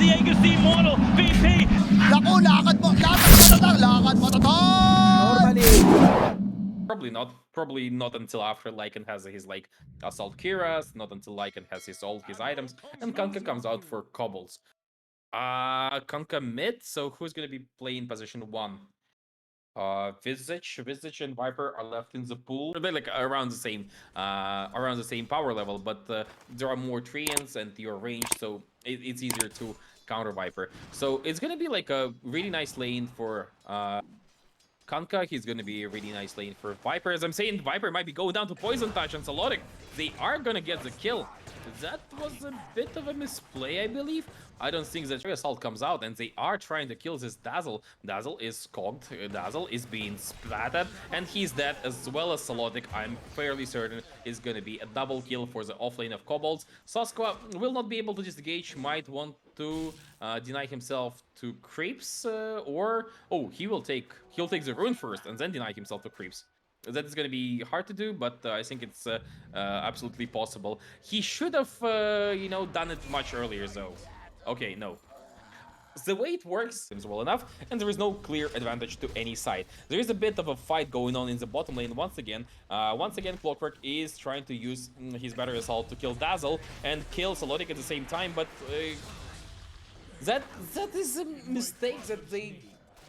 Diego si Immortal, VP. Naku, lakad matatag, lakad matatag! Normally. Probably not until after Lycan has his like assault Kiras, not until Lycan has all his items, and Kanka comes out for Kobolds. Kanka mid, so who's gonna be playing position 1? Visage and Viper are left in the pool. They're like around the same power level, but there are more treants and your range, so it's easier to counter Viper. So it's gonna be like a really nice lane for Kanka. He's gonna be a really nice lane for Viper. As I'm saying, Viper might be going down to Poison Touch and Salodic. They are gonna get the kill. That was a bit of a misplay, I believe. I don't think that Assault comes out, and they are trying to kill this Dazzle. Dazzle is cogged, Dazzle is being splattered, and he's dead, as well as Salodic. I'm fairly certain is gonna be a double kill for the offlane of Kobolds. Saskwa will not be able to disengage, might want to deny himself to creeps, or he'll take the rune first and then deny himself to creeps. That is going to be hard to do, but I think it's absolutely possible. He should have done it much earlier though. Okay, no. The way it works seems well enough, and there is no clear advantage to any side. There is a bit of a fight going on in the bottom lane once again. Clockwork is trying to use his battery assault to kill Dazzle and kill Salodic at the same time, but that is a mistake that they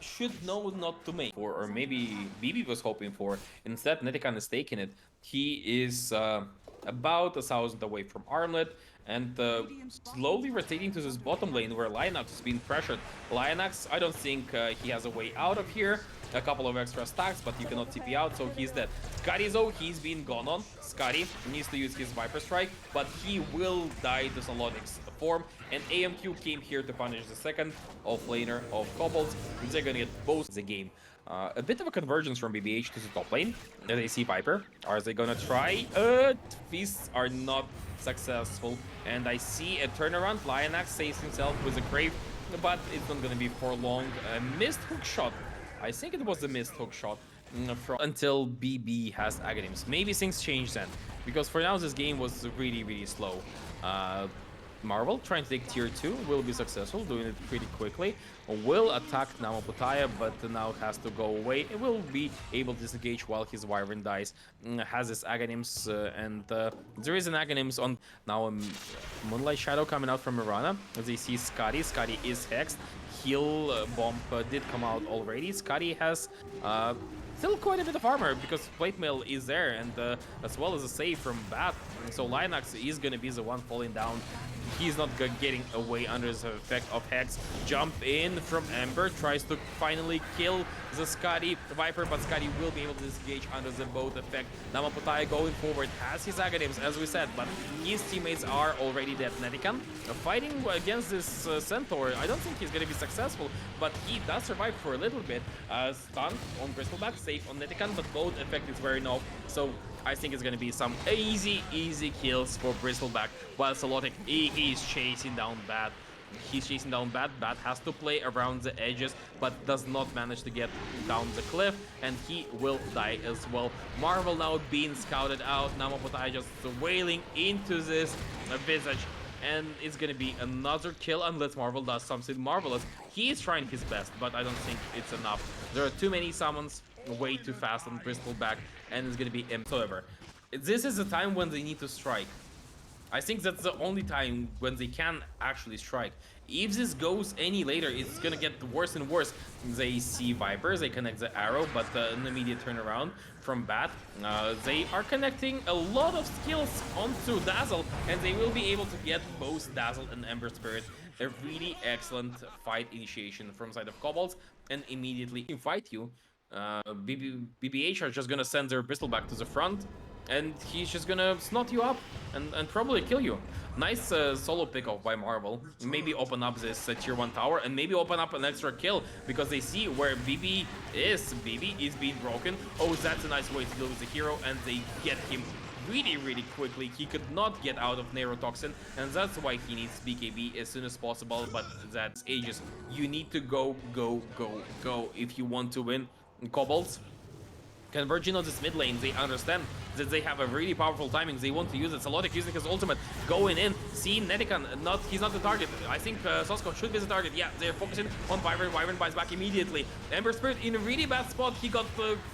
should know not to make. Or maybe BB was hoping for. Instead, Netican is taking it. He is about 1,000 away from Armlet, and slowly rotating to this bottom lane where Lionax is being pressured. Lionax, I don't think he has a way out of here. A couple of extra stacks, but you cannot TP out, so he's dead. Scotty though, he's been gone on. Scotty needs to use his Viper Strike, but he will die to Salodic's form, and AMQ came here to punish the second offlaner of Kobolds. They're gonna get both the game. A bit of a convergence from BBH to the top lane. They see Viper. Are they gonna try? Feasts are not successful, and I see a turnaround. Lionax saves himself with a Crave, but it's not gonna be for long. A missed hook shot. I think it was a missed hook shot until BB has Aghanims. Maybe things change then, because for now this game was really slow. Marvel trying to take tier 2 will be successful, doing it pretty quickly. Will attack Namaputaya, but now has to go away. It will be able to disengage while his Wyvern dies. Has his Aghanims, and there is an Aghanims on now. Moonlight Shadow coming out from Mirana. As they see Scotty. Scotty is hexed. Heal bomb did come out already. Scotty has still quite a bit of armor because plate mail is there, and as well as a save from Bat. So Lionax is gonna be the one falling down. He's not getting away under the effect of Hex. Jump in from Ember, tries to finally kill the Scotty Viper, but Scotty will be able to disengage under the boat effect. Namaputaya going forward has his Aghanims, as we said, but his teammates are already dead. Netican fighting against this Centaur. I don't think he's going to be successful, but he does survive for a little bit. Stun on Bristleback, safe on Netican, but boat effect is wearing off, so I think it's going to be some easy kills for Bristleback, while Salodic, he's chasing down Bat. He's chasing down Bat. Bat has to play around the edges, but does not manage to get down the cliff, and he will die as well. Marvel now being scouted out. Namapotai just wailing into this Visage, and it's gonna be another kill unless Marvel does something marvelous. He is trying his best, but I don't think it's enough. There are too many summons, way too fast on Bristleback, and it's gonna be however. This is the time when they need to strike. I think that's the only time when they can actually strike. If this goes any later, it's gonna get worse and worse. They see Vipers, they connect the arrow, but an immediate turnaround from Bat. They are connecting a lot of skills onto Dazzle, and they will be able to get both Dazzle and Ember Spirit. A really excellent fight initiation from side of Kobolds, and immediately fight you. BBH are just gonna send their Bristleback to the front, and he's just gonna snot you up and probably kill you. Nice solo pick-off by Marvel. Maybe open up this tier 1 tower, and maybe open up an extra kill, because they see where BB is. BB is being broken. Oh, that's a nice way to deal with the hero, and they get him really quickly. He could not get out of Neurotoxin, and that's why he needs BKB as soon as possible, but that's ages. You need to go if you want to win. Kobolds converging on this mid lane. They understand that they have a really powerful timing. They want to use it. Salotic using his ultimate, going in, seeing Netican. He's not the target. I think Sosko should be the target. Yeah, they're focusing on Wyvern. Wyvern buys back immediately. Ember Spirit in a really bad spot. He got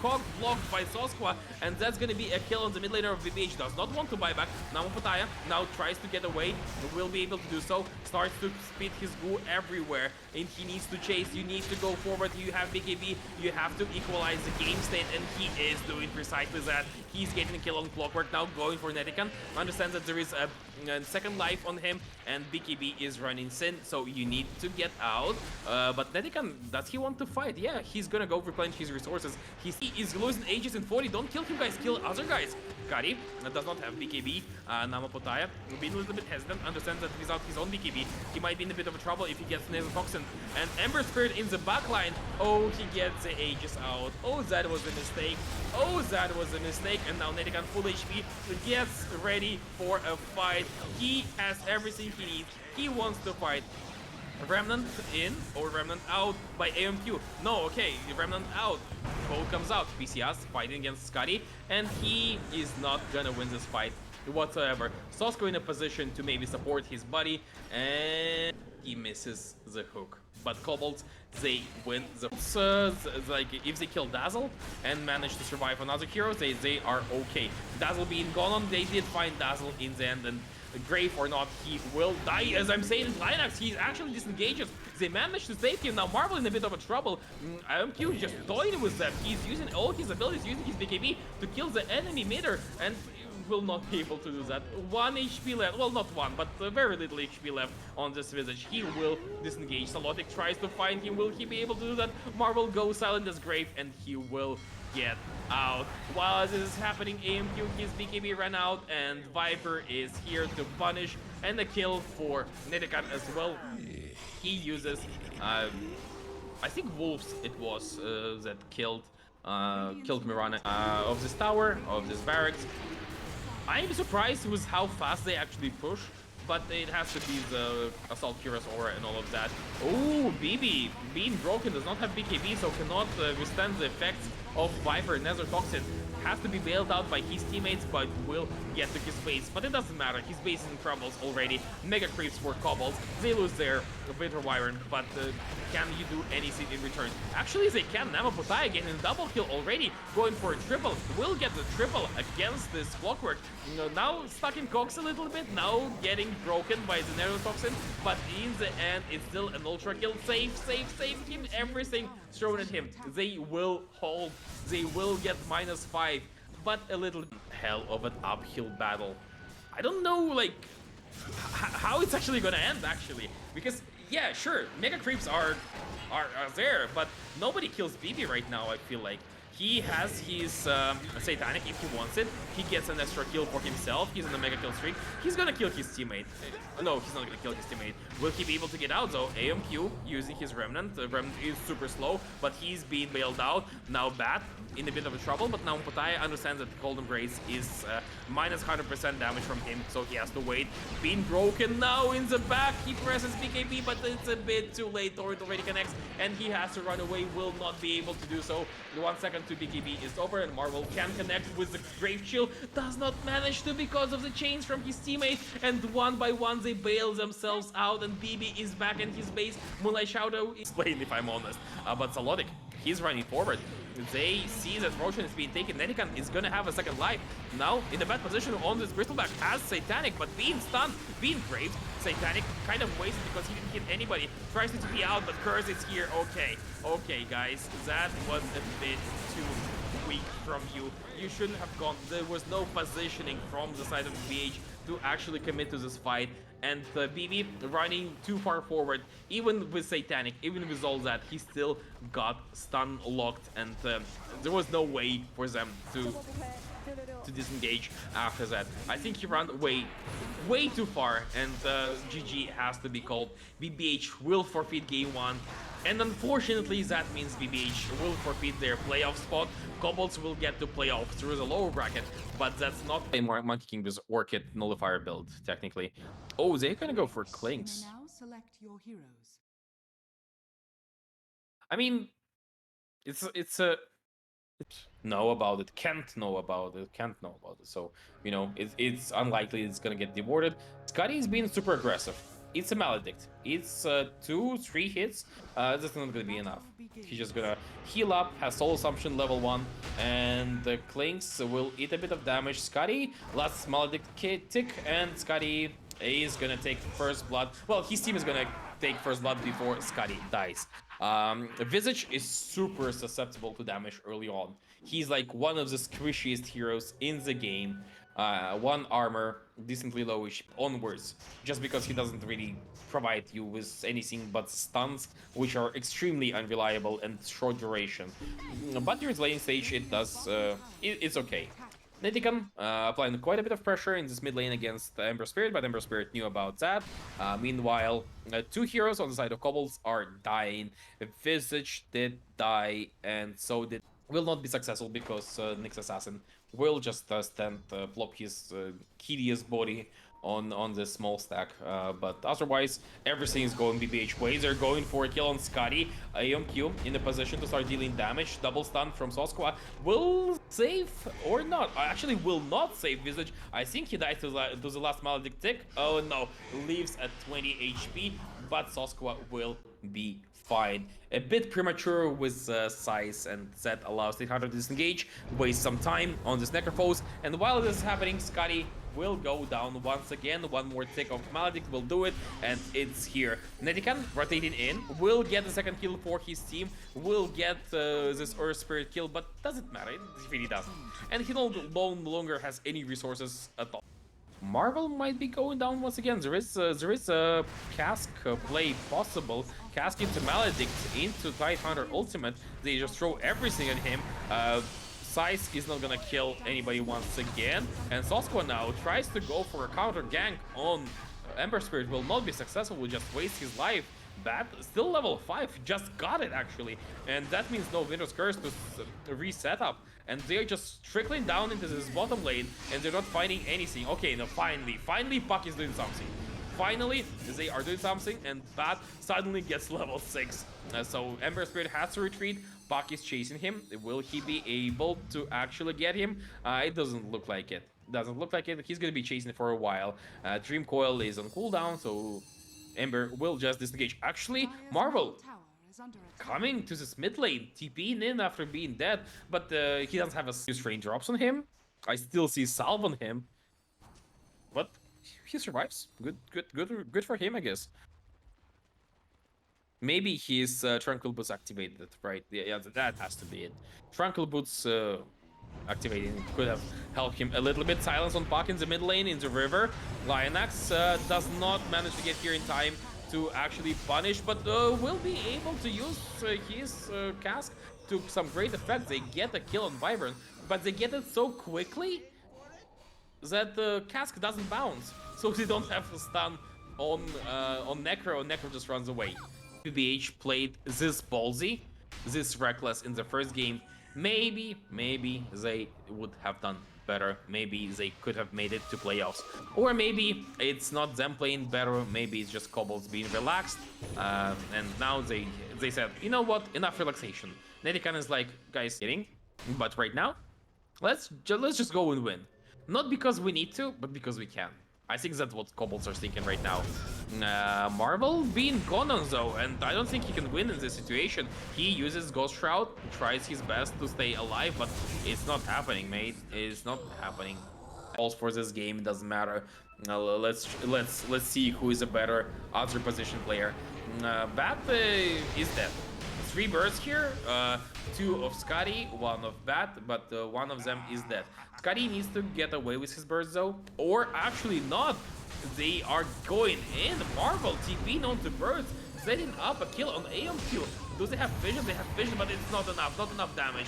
cog blocked by Soskwa, and that's gonna be a kill on the mid laner of VBH. Does not want to buy back. Now Pataya now tries to get away. Will be able to do so. Starts to speed his goo everywhere, and he needs to chase. You need to go forward. You have BKB. You have to equalize the game state, and he is doing precisely that. He's getting a kill on Clockwork now, going for Netican. Understand that there is a second life on him, and BKB is running Sin, so you need to get out. But Netican, does he want to fight? Yeah, he's gonna go replenish his resources. He is losing ages in 40. Don't kill him, guys. Kill other guys. Kari does not have BKB. Namapotaya being a little bit hesitant. Understands that without his own BKB, he might be in a bit of trouble if he gets Nasal Toxin. And Ember Spirit in the backline. Oh, he gets the Aegis out. Oh, that was a mistake. Oh, that was a mistake. And now Netican full HP gets ready for a fight. He has everything he needs. He wants to fight. Remnant in or Remnant out by AMQ. No, okay, Remnant out. Cole comes out. PCS fighting against Scotty, and he is not gonna win this fight whatsoever. Sosko in a position to maybe support his buddy, and he misses the hook. But KOBOLDS, they win the like if they kill Dazzle and manage to survive another hero, they are okay. Dazzle being gone on, they did find Dazzle in the end, and Grave or not, he will die. As I'm saying, Linux, he actually disengages. They managed to save him. Now Marvel in a bit of a trouble. IMQ just toying with them. He's using all his abilities, using his BKB to kill the enemy midder, and will not be able to do that. 1 HP left. Well, not 1, but very little HP left on this Visage. He will disengage. Salotic tries to find him. Will he be able to do that? Marvel goes silent as Grave, and he will get out. While this is happening, AMQ, his BKB ran out, and Viper is here to punish, and the kill for Netican as well. He uses, I think Wolves it was that killed Mirana of this tower, of this barracks. I'm surprised with how fast they actually push, but it has to be the Assault Cuirass aura and all of that. Oh, BB being broken, does not have BKB, so cannot withstand the effects of Viper. Nether Toxin has to be bailed out by his teammates, but will get to his base. But it doesn't matter, his base is in troubles already. Mega creeps for KOBOLDS. They lose their Winter Wyvern, but can you do anything in return? Actually, they can. Namapotai getting a double kill already, going for a triple. Will get the triple against this Clockwork. Now stuck in Cox a little bit, now getting broken by the Nether Toxin, but in the end, it's still an ultra kill. Save him, everything thrown at him. They will hold, they will get -5, but a little hell of an uphill battle. I don't know, like, how it's actually gonna end, actually, because yeah, sure, mega creeps are there, but nobody kills BB right now. I feel like he has his Satanic if he wants it. He gets an extra kill for himself. He's on a mega kill streak. He's gonna kill his teammate. No, he's not gonna kill his teammate. Will he be able to get out though? AMQ using his Remnant. The Remnant is super slow, but he's being bailed out. Now Bat in a bit of a trouble, but now Pataya understands that Golden Grace is -100% damage from him, so he has to wait. Being broken now in the back. He presses BKB, but it's a bit too late. Torrent already connects, and he has to run away. Will not be able to do so. 1 second to BKB is over, and Marvel can connect with the Grave Shield. Does not manage to because of the chains from his teammate, and one by one they bail themselves out, and BB is back in his base. Moonlight Shadow is playing, if I'm honest. But Salotic, he's running forward. They see that Roshan is being taken. Netican is gonna have a second life. Now in a bad position on this Bristleback as Satanic, but being stunned, being braved. Satanic kind of wasted because he didn't hit anybody. Tries to TP out, but Curse is here. Okay, guys, that was a bit too weak from you. You shouldn't have gone. There was no positioning from the side of BH to actually commit to this fight, and BB running too far forward. Even with Satanic, even with all that, he still got stun locked, and there was no way for them to disengage after that. I think he ran way too far, and GG has to be called. BBH will forfeit game 1, and unfortunately that means BBH will forfeit their playoff spot. KOBOLDS will get to playoff through the lower bracket, but that's not a Monkey King with Orchid Nullifier build, technically. Oh, they're gonna go for Clinks. Now select your heroes. I mean, it's know about it, can't know about it, can't know about it. So, you know, it's unlikely it's gonna get dewarded. Scotty is being super aggressive. It's a Maledict. It's 2-3 hits. That's not gonna be enough. He's just gonna heal up, has Soul Assumption level 1, and the Clinks will eat a bit of damage. Scotty, last Maledict tick, and Scotty is gonna take first blood. Well, his team is gonna take first blood before Scotty dies. Visage is super susceptible to damage early on. He's like one of the squishiest heroes in the game. 1 armor, decently lowish onwards, just because he doesn't really provide you with anything but stuns, which are extremely unreliable and short duration. But during lane stage, it does, it's okay. Netican applying quite a bit of pressure in this mid lane against Ember Spirit, but Ember Spirit knew about that. Meanwhile, 2 heroes on the side of Kobolds are dying. Visage did die, and so did will not be successful because Nyx Assassin will just stand plop his hideous body on this small stack, but otherwise everything is going BBH ways. They're going for a kill on Scotty. AMQ in a position to start dealing damage. Double stun from Soskwa will save or not. Actually will not save Visage. I think he died to the last Maledict tick. Oh no, leaves at 20 HP, but Soskwa will be fine. A bit premature with size, and that allows 800 to disengage, waste some time on this Necrophos, and while this is happening, Scotty will go down once again. One more tick of Maledict will do it, and it's here. Netican rotating in, will get the second kill for his team, will get this Earth Spirit kill, but doesn't matter, it really doesn't. And he no longer has any resources at all. Marvel might be going down once again. There is a cask play possible. Cask into Maledict into Tidehunter ultimate. They just throw everything at him. Size is not gonna kill anybody once again. And Soskwa now tries to go for a counter gank on Ember Spirit. Will not be successful. Will just waste his life. Bat still level 5, just got it actually, and that means no Winter's Curse to reset up, and they're just trickling down into this bottom lane, and they're not finding anything. Okay, now finally Puck is doing something. Finally, they are doing something, and Bat suddenly gets level 6. So Ember Spirit has to retreat. Puck is chasing him. Will he be able to actually get him? It doesn't look like it. Doesn't look like it. He's gonna be chasing for a while. Dream Coil is on cooldown, so Ember will just disengage. Actually, Marvel coming to this mid lane, TPing in after being dead, but he doesn't have a use raindrops on him. I still see salve on him, but he survives. Good for him, I guess. Maybe his Tranquil Boots activated, right? Yeah, that has to be it. Tranquil Boots activating could have helped him a little bit. Silence on Puck in the mid lane in the river. Lionax does not manage to get here in time to actually punish, but will be able to use his cask to some great effect. They get a kill on Vibrant, but they get it so quickly that the cask doesn't bounce, so they don't have to stun on Necro, and Necro just runs away. BBH played this ballsy, this reckless in the first game. Maybe they would have done better. Maybe they could have made it to playoffs. Or maybe it's not them playing better, maybe it's just Kobolds being relaxed. And now they said, you know what, enough relaxation. Netican is like, guys, kidding. But right now, let's just go and win. Not because we need to, but because we can. I think that's what Kobolds are thinking right now. Marvel being Conan though, and I don't think he can win in this situation. He uses Ghost Shroud, tries his best to stay alive, but it's not happening, mate. It's not happening. Calls for this game, it doesn't matter. Let's see who is a better other position player. Bat is dead. 3 birds here, 2 of Scotty, 1 of Bat, but 1 of them is dead. Scotty needs to get away with his birds though, or actually not. They are going in. Marvel TP onto birds, setting up a kill on AMQ. Do they have vision? They have vision, but it's not enough damage.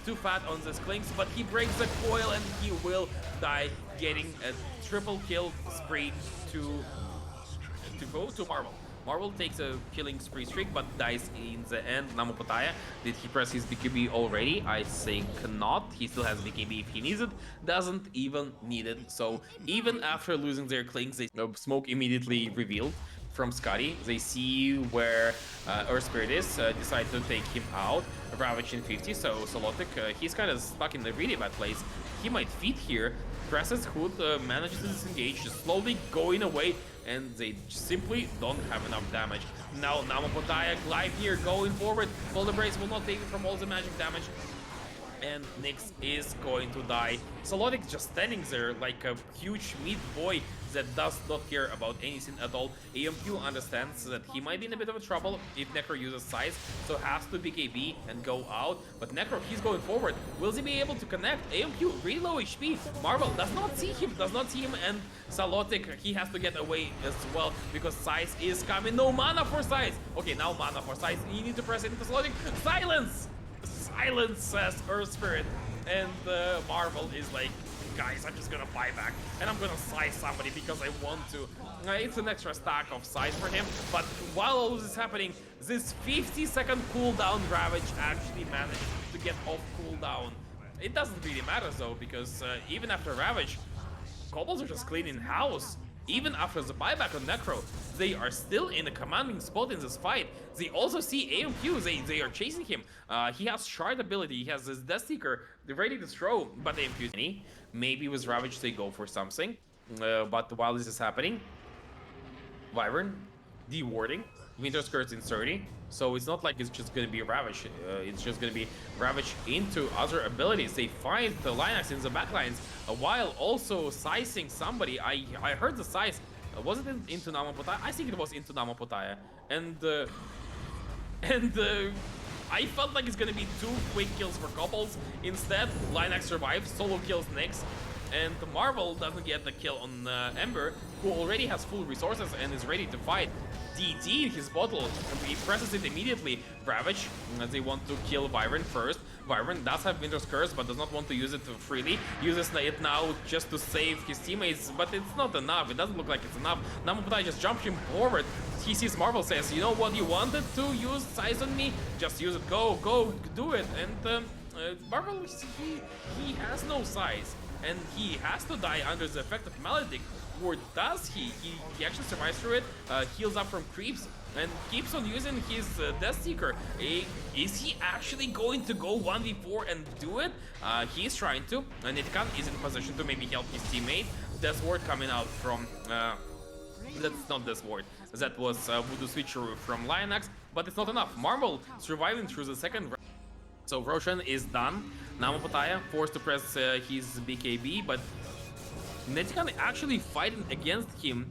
Too fat on this Clinks, but he breaks the coil and he will die, getting a triple kill spree to go to Marvel. Marvel takes a killing spree streak, but dies in the end. Namopotaya, did he press his BKB already? I think not. He still has BKB if he needs it. Doesn't even need it. So even after losing their Clinks, they smoke immediately revealed. from Scotty. They see where Earth Spirit is, decide to take him out. Ravage in 50, so Solotic, he's kind of stuck in a really bad place. He might feed here. Presses Hood, manages to disengage, just slowly going away, and they simply don't have enough damage. Now Namapotaya, Gleipnir going forward. Cold Embrace will not take it from all the magic damage. And Nyx is going to die. Solotic just standing there like a huge meat boy that does not care about anything at all. AMQ understands that he might be in a bit of a trouble if Necro uses Size, so has to BKB and go out. But Necro, he's going forward. Will he be able to connect? AMQ, really low HP. Marvel does not see him, and Solotic, he has to get away as well because Size is coming. No mana for Size. Okay, now mana for Size. You need to press it into Solotic. Silence! Silence, says Earth Spirit. And Marvel is like, guys, I'm just gonna buy back and I'm gonna Size somebody because I want to. It's an extra stack of Size for him, but while all this is happening, this 50-second cooldown Ravage actually managed to get off cooldown. It doesn't really matter though, because even after Ravage, Kobolds are just cleaning house. Even after the buyback on Necro, they are still in a commanding spot in this fight. They also see AMQ, they are chasing him. He has Shard ability, he has this Death Seeker, they're ready to throw, but AMQ, maybe with Ravage they go for something. But while this is happening, Wyvern, dewarding, Winter Skirts in 30. So it's not like it's just gonna be Ravage, it's just gonna be Ravage into other abilities. They find the Linax in the backlines while also sizing somebody. I heard the size. Was it into Namapotaya? I think it was into Namapotaya. And I felt like it's gonna be 2 quick kills for Kobolds. Instead, Linax survives, solo kills Nyx. And Marvel doesn't get the kill on Ember, who already has full resources and is ready to fight. DT in his bottle, he presses it immediately. Ravage, they want to kill Wyvern first. Wyvern does have Winter's Curse, but does not want to use it freely. Uses it now just to save his teammates, but it's not enough. It doesn't look like it's enough. Namapotaya just jumps him forward. He sees Marvel, says, you know what, you wanted to use Size on me? Just use it, go, do it. And Marvel, he has no Size. And he has to die under the effect of Maledict. Or does he? He actually survives through it, heals up from creeps, and keeps on using his Death Seeker. Is he actually going to go 1v4 and do it? He's trying to. Nitkan is in position to maybe help his teammate. Death Ward coming out from... that's not Death Ward. That was Voodoo Switcheroo from Linax, but it's not enough. Marvel surviving through the second round. So Roshan is done. Namapotaya forced to press his BKB, but Netikan actually fighting against him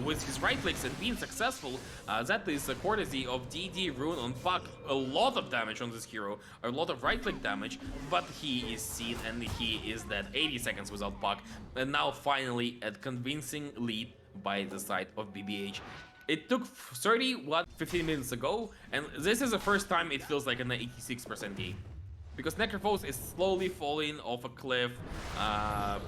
with his right clicks and being successful. That is a courtesy of DD Rune on Puck. A lot of damage on this hero, a lot of right click damage, but he is seen and he is dead. 80 seconds without Puck, and now finally a convincing lead by the side of BBH. It took 15 minutes ago, and this is the first time it feels like an 86% game. Because Necrophos is slowly falling off a cliff,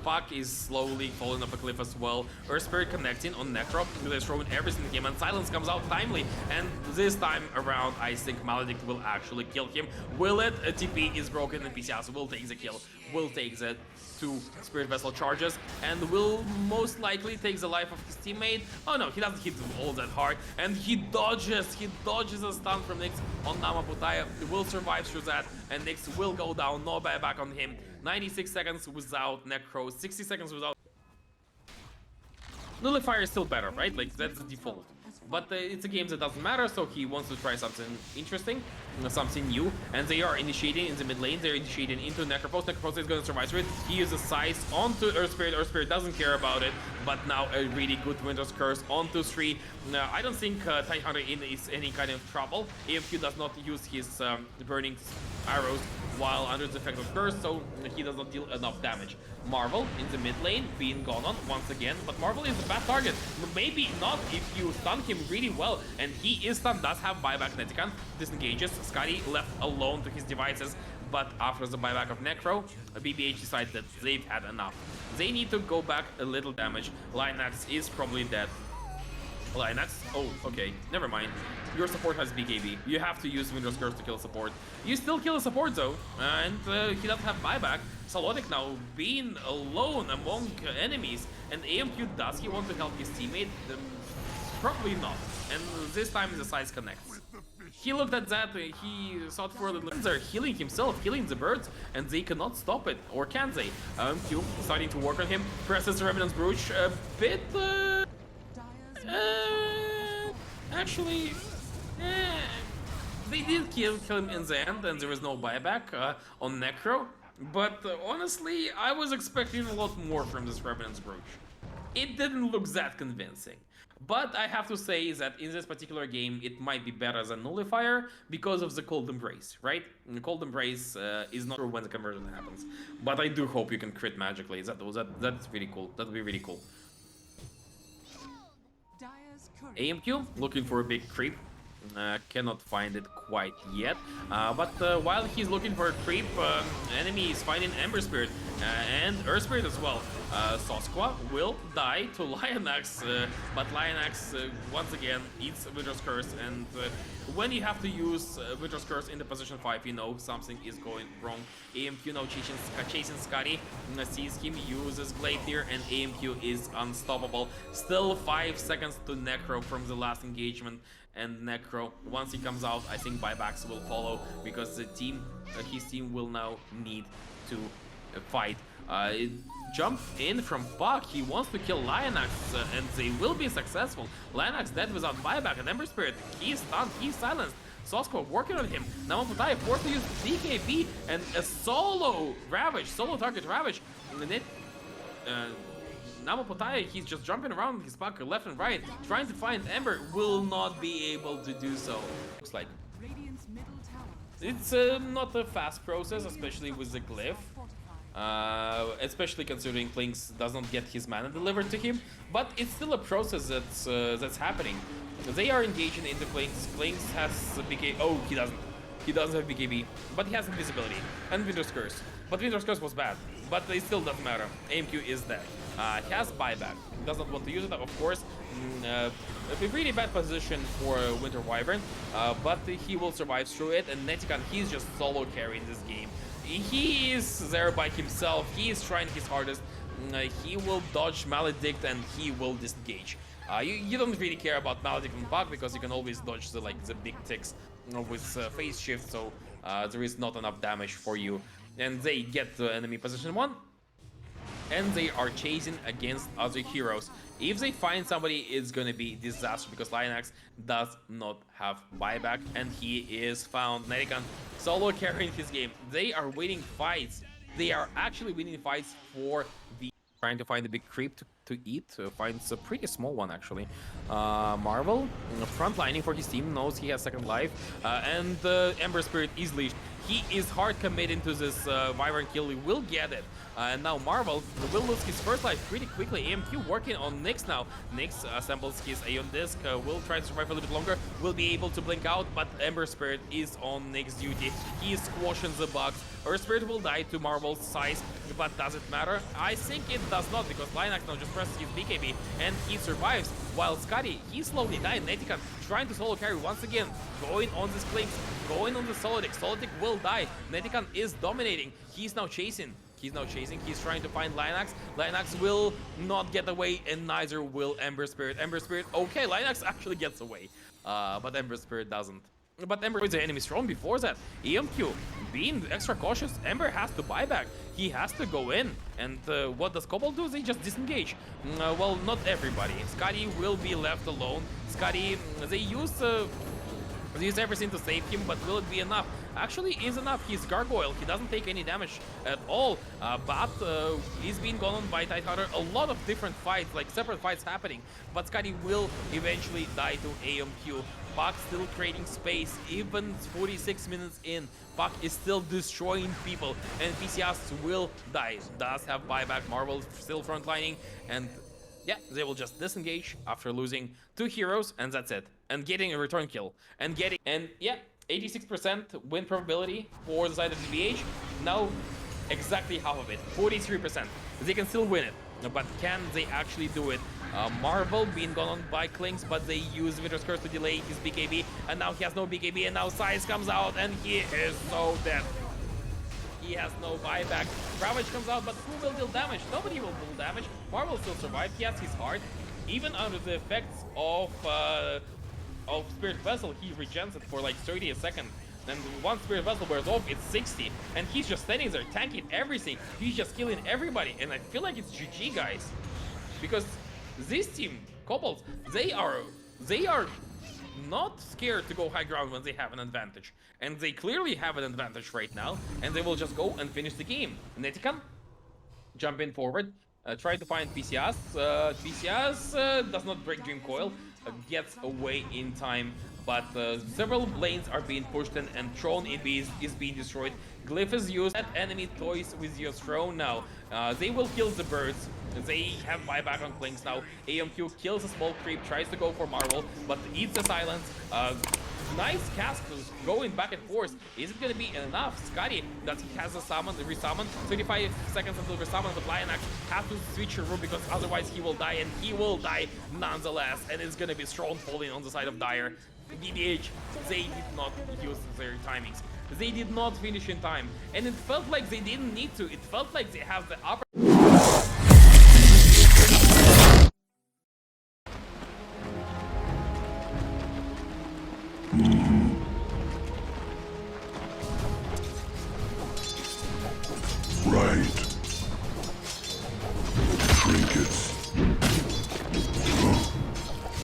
Puck is slowly falling off a cliff as well, Earth Spirit connecting on Necro, who is throwing everything in him, and Silence comes out timely, and this time around I think Maledict will actually kill him. Will it? A TP is broken and PCS will take the kill, will take the 2 Spirit Vessel charges, and will most likely take the life of his teammate. Oh no, he doesn't hit them all that hard, and he dodges a stun from Nyx on Namapotaya. He will survive through that, and Nyx will go down, no buyback on him. 96 seconds without Necro, 60 seconds without... Nullifier is still better, right? Like, that's the default. But it's a game that doesn't matter, so he wants to try something interesting, something new, and they are initiating in the mid lane. They're initiating into Necrophos. Necrophos is going to survive through it. He uses Size onto Earth Spirit. Earth Spirit doesn't care about it, but now a really good Winter's Curse onto 3. I don't think Tidehunter is any kind of trouble. AFQ does not use his burning arrows while under the effect of Curse, so he does not deal enough damage. Marvel in the mid lane being gone on once again, but Marvel is a bad target. Maybe not if you stun him really well, and he is stunned, does have buyback. Netikan disengages, Scotty left alone to his devices, but after the buyback of Necro, BBH decided that they've had enough. They need to go back a little damage. Linax is probably dead. Linux? Oh, okay. Never mind. Your support has BKB. You have to use Winter's Curse to kill a support. You still kill a support though, and he doesn't have buyback. Salotic now being alone among enemies, and AMQ, does he want to help his teammate? Probably not. And this time the sides connects. He looked at that, he thought for the they're healing himself, healing the birds, and they cannot stop it. Or can they? Q starting to work on him, presses the Remnant's Brooch a bit... actually... they did kill him in the end, and there is no buyback on Necro. But honestly, I was expecting a lot more from this Remnant's Brooch. It didn't look that convincing. But I have to say that in this particular game, it might be better than Nullifier because of the Cold Embrace, right? And the Cold Embrace is not sure when the conversion happens. But I do hope you can crit magically. That's really cool. That would be really cool. AMQ looking for a big creep. Cannot find it quite yet. But while he's looking for a creep, enemy is finding Ember Spirit and Earth Spirit as well. Sosqua will die to Lionax, but Lionax once again eats Winter's Curse, and when you have to use Winter's Curse in the position 5, you know something is going wrong. AMQ now chasing Scotty, sees him, uses Glaive here, and AMQ is unstoppable. Still 5 seconds to Necro from the last engagement, and Necro, once he comes out, I think buybacks will follow, because the team, his team will now need to fight. Jump in from Puck, he wants to kill Lionax, and they will be successful. Lionax dead without buyback, and Ember Spirit, he's stunned, he's silenced. Sosqua working on him. Now Putai forced to use DKB and a solo Ravage, solo target Ravage. And it, Namapotai, he's just jumping around his Puck left and right, trying to find Ember, will not be able to do so. Looks like it's not a fast process, especially with the glyph. Especially considering Klinks does not get his mana delivered to him, but it's still a process that's happening. They are engaging into Klinks. Klinks has BKB. Oh, he doesn't. He doesn't have BKB, but he has invisibility and Winter's Curse. But Winter's Curse was bad, but it still doesn't matter. AMQ is dead. He has buyback. Doesn't want to use it, of course. A really bad position for Winter Wyvern, but he will survive through it. And Netican, he's just solo carrying this game. He is there by himself, he is trying his hardest, he will dodge Maledict and he will disengage. You don't really care about Maledict and Puck because you can always dodge the big ticks with phase shift, so there is not enough damage for you. And they get to enemy position 1, and they are chasing against other heroes. If they find somebody, it's gonna be disaster because Lionax does not have buyback, and he is found. Netican solo carrying his game. They are winning fights. They are actually winning fights for the... Trying to find a big creep to eat. Finds a pretty small one, actually. Marvel, frontlining for his team, knows he has second life. And Ember Spirit easily... He is hard committing to this Wyvern kill. He will get it. And now Marvel will lose his first life pretty quickly. AMQ working on Nyx now. Nyx assembles his Aeon Disc, will try to survive a little bit longer, will be able to blink out, but Ember Spirit is on Nyx's duty. He is squashing the bugs. Earth Spirit will die to Marvel's size, but does it matter? I think it does not, because Lionax now just presses his BKB and he survives, while Scotty, he slowly died. Netican trying to solo carry once again, going on this Klinks, going on the Solodic. Solodic will die. Netican is dominating. He's now chasing. He's trying to find Lionax. Lionax will not get away, and neither will Ember Spirit. Ember Spirit, okay, Lionax actually gets away, but Ember Spirit doesn't. But Ember is the enemy strong before that. EMQ being extra cautious. Ember has to buy back. He has to go in. And what does Kobold do? They just disengage. Well, not everybody. Scotty will be left alone. Scotty, they use everything to save him, but will it be enough? Actually is enough. He's Gargoyle. He doesn't take any damage at all, but he's being gone on by Tidehunter. A lot of different fights, like separate fights happening, but Scotty will eventually die to AMQ. Puck still creating space, even 46 minutes in. Puck is still destroying people, and PCS will die. Does have buyback. Marvel still frontlining, and yeah, they will just disengage after losing 2 heroes, and that's it. And getting a return kill. And yeah, 86% win probability for the side of DBH. Now, exactly half of it, 43%. They can still win it, but can they actually do it Marvel being gone on by Clinks, but they use Winter's Curse to delay his BKB, and now he has no BKB, and now Size comes out, and he is so dead. He has no buyback. Ravage comes out, but who will deal damage? Nobody will deal damage. Marvel will still survive. He has his heart. Even under the effects of Spirit Vessel, he regens it for like 30 a second. Then once Spirit Vessel wears off, it's 60. And he's just standing there, tanking everything. He's just killing everybody. And I feel like it's GG, guys. Because this team, KOBOLDS, they are not scared to go high ground when they have an advantage. And they clearly have an advantage right now. And they will just go and finish the game. Netican, jump in forward. Try to find PCS. PCS does not break Dream Coil. Gets away in time. But several lanes are being pushed and Throne is being destroyed. Glyph is used. That enemy toys with your Throne now. They will kill the birds. They have buyback on Clinks now. AMQ kills a small creep, tries to go for Marvel, but eats the silence. Nice cast going back and forth. Is it gonna be enough? Scotty, that he has a summon, the resummon. 35 seconds until resummon, but Lionax has to switch her room because otherwise he will die, and he will die nonetheless. And it's gonna be Throne falling on the side of Dire. DDH, they did not use their timings. They did not finish in time. And it felt like they didn't need to. It felt like they have the upper... Right.